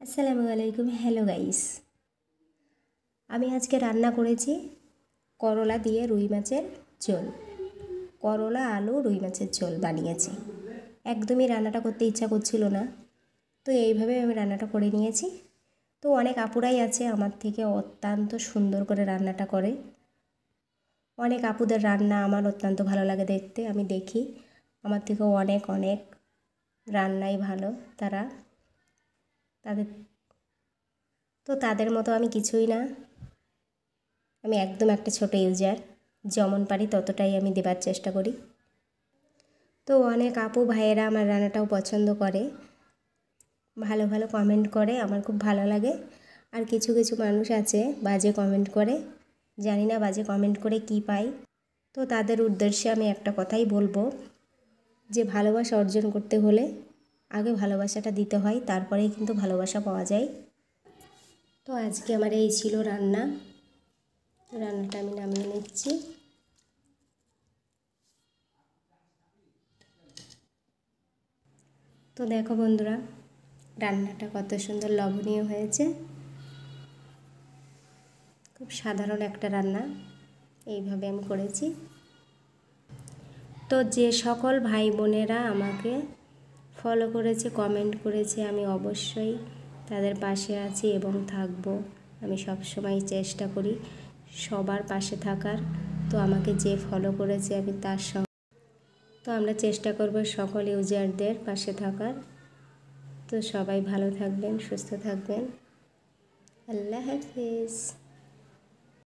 আসসালামু আলাইকুম। Hello guys, আমি আজকে রান্না করেছি করলা দিয়ে রুই মাছের ঝোল। করলা আলু রুই মাছের ঝোল বানিয়েছি। একদমই রান্নাটা করতে ইচ্ছা করছিল না, তো এইভাবে আমি রান্নাটা করে নিয়েছি। তো অনেক আপুরাই আছে আমার থেকে অত্যন্ত সুন্দর করে রান্নাটা করে। অনেক আপুদের রান্না আমার অত্যন্ত ভালো লাগে দেখতে, আমি দেখি আমার থেকেও অনেক অনেক রান্নাই ভালো তাদের মতো আমি কিছুই না। আমি একদম একটা ছোট ইউজার, যেমন পারি ততটাই আমি দেবার চেষ্টা করি। তো অনেক আপু ভাইয়েরা আমার রান্নাটাও পছন্দ করে, ভালো ভালো কমেন্ট করে, আমার খুব ভালো লাগে। আর কিছু কিছু মানুষ আছে বাজে কমেন্ট করে, জানি না বাজে কমেন্ট করে কি পাই। তো তাদের উদ্দেশ্যে আমি একটা কথাই বলবো, যে ভালোবাসা অর্জন করতে হলে আগে ভালোবাসাটা দিতে হয়, তারপরেই কিন্তু ভালোবাসা পাওয়া যায়। তো আজকে আমার এই ছিল রান্নাটা আমি নামিয়ে নিচ্ছি। তো দেখো বন্ধুরা, রান্নাটা কত সুন্দর লোভনীয় হয়েছে। খুব সাধারণ একটা রান্না, এইভাবে আমি করেছি। তো যে সকল ভাই বোনেরা আমাকে ফলো করেছে, কমেন্ট করেছে, আমি অবশ্যই তাদের পাশে আছি এবং থাকবো। আমি সবসময় চেষ্টা করি সবার পাশে থাকার। তো আমাকে যে ফলো করেছে আমি তার সঙ্গে, তো আমরা চেষ্টা করব সকল ইউজারদের পাশে থাকার। তো সবাই ভালো থাকবেন, সুস্থ থাকবেন। আল্লাহ হাফেজ।